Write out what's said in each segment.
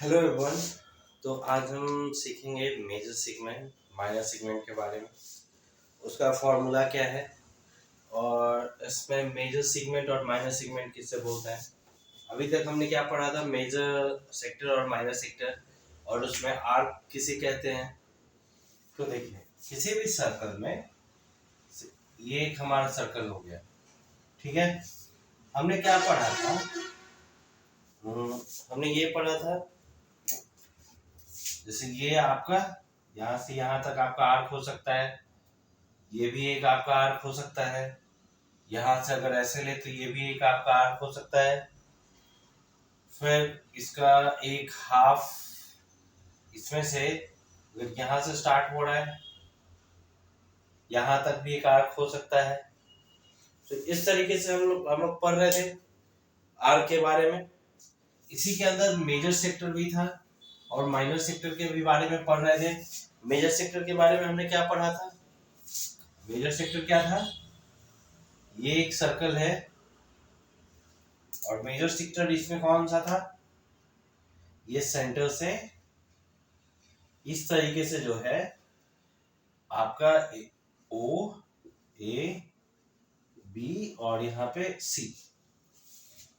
Hello everyone. तो आज हम सीखेंगे मेजर सेगमेंट माइनर सेगमेंट के बारे में। उसका फॉर्मूला क्या है और इसमें मेजर सेगमेंट और माइनर सेगमेंट किससे बोलते हैं। अभी तक हमने क्या पढ़ा था, मेजर सेक्टर और माइनर सेक्टर, और उसमें आर्क किसे कहते हैं। तो देखिए, किसी भी सर्कल में ये एक हमारा सर्कल हो गया, ठीक है। हमने क्या पढ़ा था, हमने ये पढ़ा था, जैसे ये आपका यहाँ से यहाँ तक आपका आर्क हो सकता है, ये भी एक आपका आर्क हो सकता है, यहाँ से अगर ऐसे ले तो ये भी एक आपका आर्क हो सकता है। फिर इसका एक हाफ इसमें से अगर यहाँ से स्टार्ट हो रहा है, यहाँ तक भी एक आर्क हो सकता है। तो इस तरीके से हम लोग पढ़ रहे थे आर्क के बारे में। इसी के अंदर मेजर सेक्टर भी था और माइनर सेक्टर के भी बारे में पढ़ रहे थे। मेजर सेक्टर के बारे में हमने क्या पढ़ा था, मेजर सेक्टर क्या था, ये एक सर्कल है और मेजर सेक्टर इसमें कौन सा था, ये सेंटर से इस तरीके से जो है आपका ओ ए बी और यहाँ पे सी,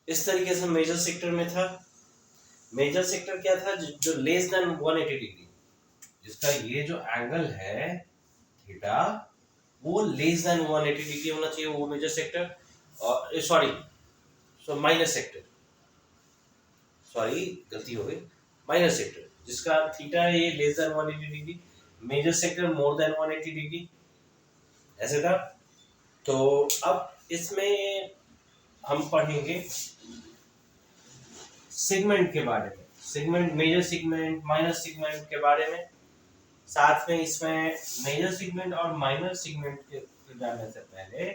इस तरीके से मेजर सेक्टर में था। मेजर सेक्टर क्या था, जो लेस देन 180 डिग्री, जिसका ये जो एंगल है थीटा वो लेस देन 180 डिग्री होना चाहिए, वो मेजर सेक्टर। और माइनर सेक्टर, गलती हो गई, माइनर सेक्टर जिसका थीटा है ये less than 180 degree, major sector more than 180 degree, ऐसे था। तो अब इसमें हम पढ़ेंगे सेगमेंट के बारे में, segment, major segment, minor segment के बारे में। साथ में इसमें मेजर सेगमेंट और माइनर सेगमेंट के जानने से पहले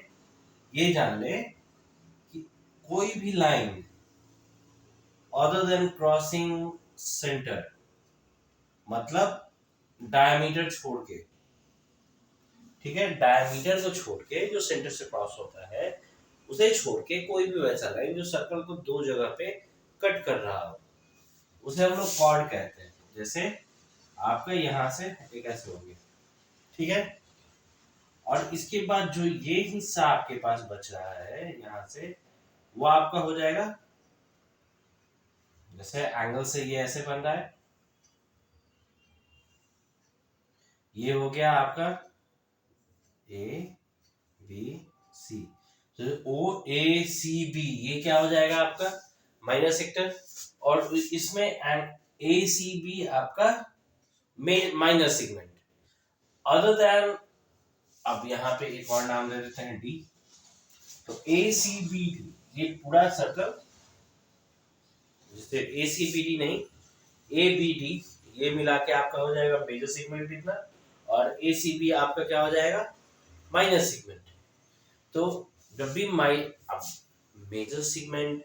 ये जान ले कि कोई भी line other than crossing center, मतलब डायमीटर छोड़ के, ठीक है, डायमीटर को छोड़ के जो सेंटर से क्रॉस होता है उसे छोड़ के कोई भी वैसा लाइन जो सर्कल को दो जगह पे कट कर रहा हो उसे हम लोग कॉर्ड कहते हैं। जैसे आपका यहाँ से एक ऐसे हो गया, ठीक है, और इसके बाद जो ये हिस्सा आपके पास बच रहा है यहाँ से, वो आपका हो जाएगा, जैसे एंगल से ये ऐसे बन रहा है, ये हो गया आपका ए बी सी। तो ओ ए सी बी ये क्या हो जाएगा आपका माइनर सेक्टर, और इसमें ए सी बी आपका माइनर सेगमेंट। अदर देन, अब यहाँ पे एक और नाम दे देते हैं डी। तो ए सी बी डी ये पूरा सर्कल, जिससे ए सी बी डी नहीं, ए बी डी ये मिला के आपका हो जाएगा मेजर सेगमेंट इतना, और ए सी बी आपका क्या हो जाएगा माइनर सेगमेंट। तो जब भी मेजर सेगमेंट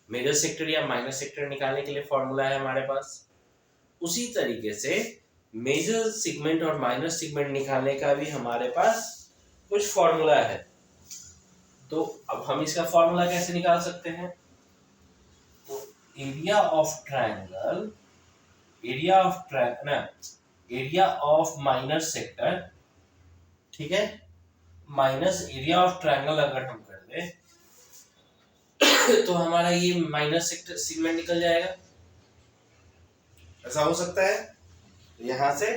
मेजर सेक्टर या माइनर सेक्टर निकालने के लिए फॉर्मूला है हमारे पास, उसी तरीके से मेजर सेगमेंट और माइनर सेगमेंट निकालने का भी हमारे पास कुछ फॉर्मूला है। तो अब हम इसका फॉर्मूला कैसे निकाल सकते हैं, तो एरिया ऑफ माइनर सेक्टर, ठीक है, माइनस एरिया ऑफ ट्रायंगल अगर हम कर ले तो हमारा ये माइनर सेक्टर सेगमेंट निकल जाएगा। ऐसा हो सकता है यहाँ से,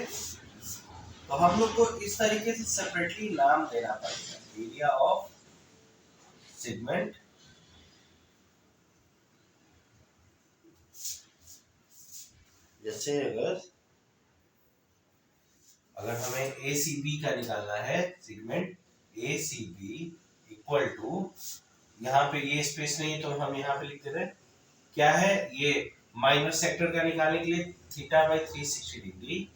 तो हम लोग को इस तरीके से सेपरेटली नाम देना पड़ेगा, एरिया ऑफ सेगमेंट, जैसे अगर हमें ए सी बी का निकालना है segment, A C B equal to, यहाँ पे ये स्पेस नहीं है तो हम यहाँ पे लिख देते हैं क्या है, ये माइनर सेक्टर का निकालने के लिए theta by 360 degree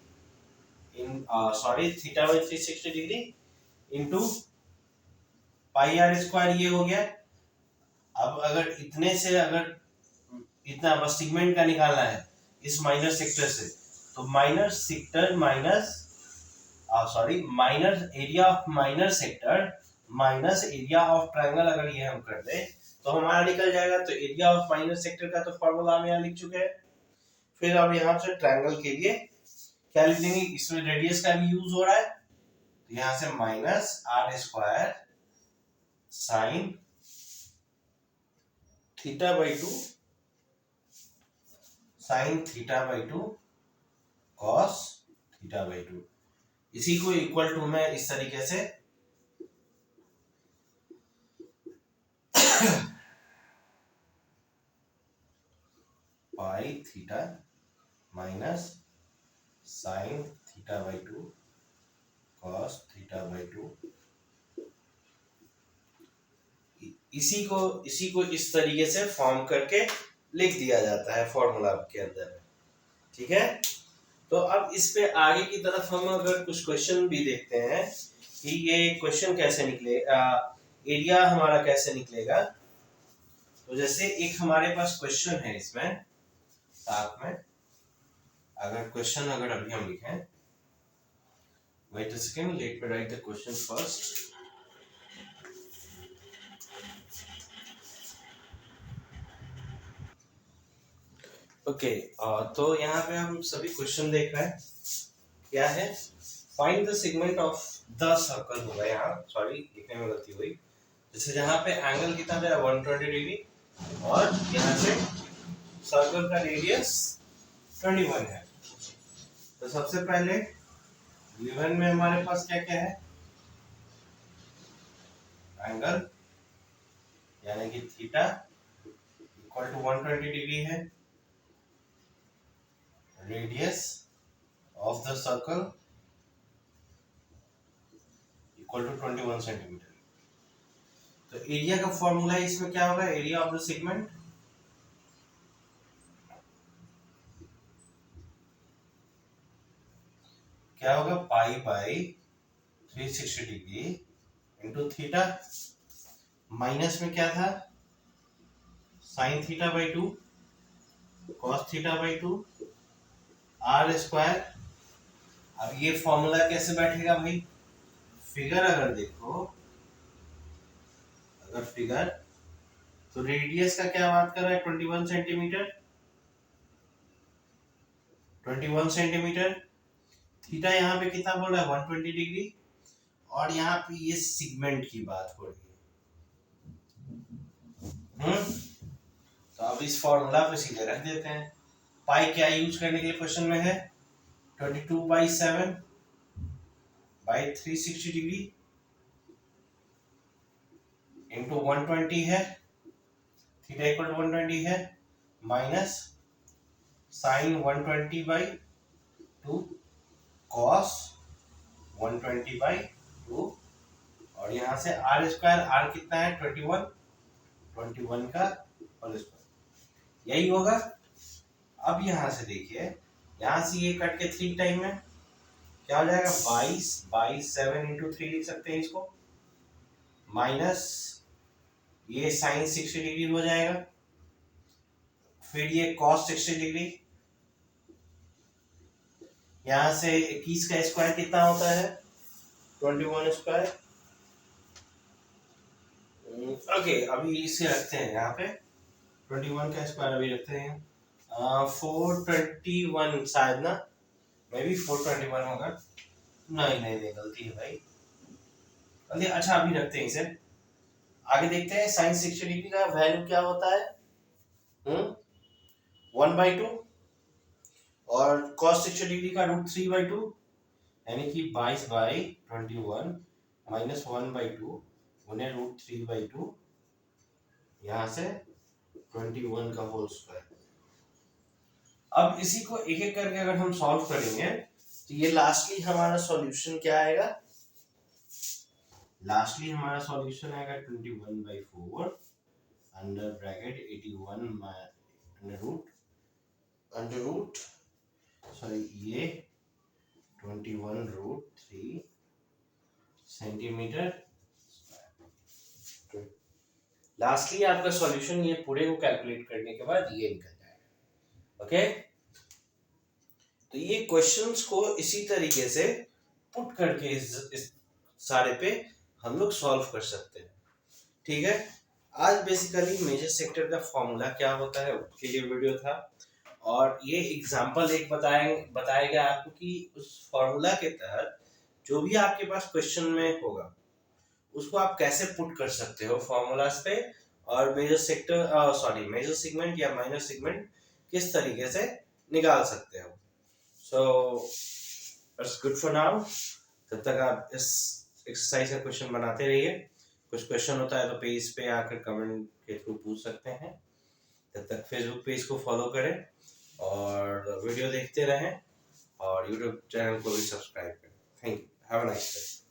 theta by 360 degree into pi r square, ये हो गया। अब अगर इतने से अगर इतना बस सेगमेंट का निकालना है इस माइनर सेक्टर से, तो minor sector minor area of minor sector minus area of triangle, अगर ये हम कर दें तो हमारा निकल जाएगा। तो एरिया ऑफ माइनर सेक्टर का तो फॉर्मूला हम यहाँ लिख चुके हैं। फिर अब यहाँ से ट्रायंगल के लिए क्या लिख देंगे, इसमें रेडियस का भी यूज हो रहा है, तो यहाँ से minus R square sine theta by 2 sine theta by 2 cos theta by 2, इसी को इक्वल टू में इस तरीके से pi theta minus sine theta by 2 cos theta by 2, इसी को इस तरीके से फॉर्म करके लिख दिया जाता है फॉर्मूला के अंदर। ठीक है, तो अब इस पे आगे की तरफ हम अगर कुछ क्वेश्चन भी देखते हैं कि ये क्वेश्चन कैसे निकले, एरिया हमारा कैसे निकलेगा। तो जैसे एक हमारे पास क्वेश्चन है, इसमें साथ में अगर क्वेश्चन अभी हम लिखें, wait a second, let me write the question first. Okay, तो यहाँ पे हम सभी क्वेश्चन देख रहे हैं, क्या है, find the segment of the circle होगा, यहाँ सॉरी लिखने में गलती हुई, जैसे जहाँ पे एंगल कितना है 120 डिग्री और यहाँ से सर्कल का रेडियस 21 है। तो सबसे पहले गिवन में हमारे पास क्या क्या है, एंगल यानी कि थीटा इक्वल टू 120 डिग्री है, radius of the circle equal to 21 centimetre. तो एरिया का फॉर्मूला इसमें क्या होगा, एरिया ऑफ द सेगमेंट क्या होगा, pi by 360 degree into theta, minus में क्या था, sine theta by 2 cos theta by 2 r square. अब ये फॉर्मूला कैसे बैठेगा भाई, फिगर अगर देखो, अगर फिगर, तो रेडियस का क्या बात कर रहा है, 21 सेंटीमीटर, 21 सेंटीमीटर, थीटा यहाँ पे कितना बोल रहा है 120 डिग्री, और यहाँ पे ये सेगमेंट की बात हो रही है। तो अब इस फॉर्मूला पे सीधे रख देते हैं, पाई क्या यूज करने के लिए क्वेश्चन में है, 22/7 बाई 360 डिग्री इंटू 120 है, थीटा इक्वल टू 120 है, माइनस साइन 120/2 कॉस 120/2, और यहाँ से आर स्क्वायर, आर कितना है 21 का होल स्क्वायर, यही होगा। अब यहाँ से देखिए, यहाँ से ये कट के 3 टाइम में क्या हो जाएगा, 22/7 इंटू 3 लिख सकते हैं इसको, माइनस ये साइन 60 डिग्री हो जाएगा, फिर ये कॉस 60 डिग्री, यहाँ से 21 का स्क्वायर कितना होता है 21 स्क्वायर। ओके, अभी इसे रखते हैं यहाँ पे, 21 का स्क्वायर अभी रखते हैं 421 शायद ना, मे भी 421 होगा, नहीं गलती है भाई, अच्छा अभी रखते हैं इसे, आगे देखते हैं साइन 60 डिग्री का वैल्यू क्या होता है, 1/2, और cos 60 डिग्री का √3/2, यानी कि 22/21 माइनस 1/2 गुने √3/2, यहाँ से 21 का होल स्क्वायर। अब इसी को एक एक करके अगर हम सॉल्व करेंगे तो ये लास्टली हमारा सॉल्यूशन क्या आएगा, लास्टली हमारा सॉल्यूशन आएगा 21/4 under bracket 81 under root sorry ये 21√3 सेंटीमीटर। लास्टली आपका सॉल्यूशन ये पूरे को कैलकुलेट करने के बाद ये निकल जाएगा। ओके, तो ये क्वेश्चंस को इसी तरीके से पुट करके इस सारे पे हम लोग सॉल्व कर सकते हैं। ठीक है, आज बेसिकली मेजर सेक्टर का फॉर्मूला क्या होता है उसके लिए वीडियो था, और ये एग्जाम्पल एक बताएगा आपको कि उस फॉर्मूला के तहत जो भी आपके पास क्वेश्चन में होगा उसको आप कैसे पुट कर सकते हो फॉर्मूलाज पे, और मेजर सेगमेंट या माइनर सेगमेंट किस तरीके से निकाल सकते हो। So it's good for now. तब तक आप इस एक्सरसाइज का क्वेश्चन बनाते रहिए। कुछ क्वेश्चन होता है तो पेज पे आकर कमेंट के थ्रू पूछ सकते हैं। तब तक फेसबुक पेज को फॉलो करें और वीडियो देखते रहें और यूट्यूब चैनल को भी सब्सक्राइब करें। Thank you. Have a nice day.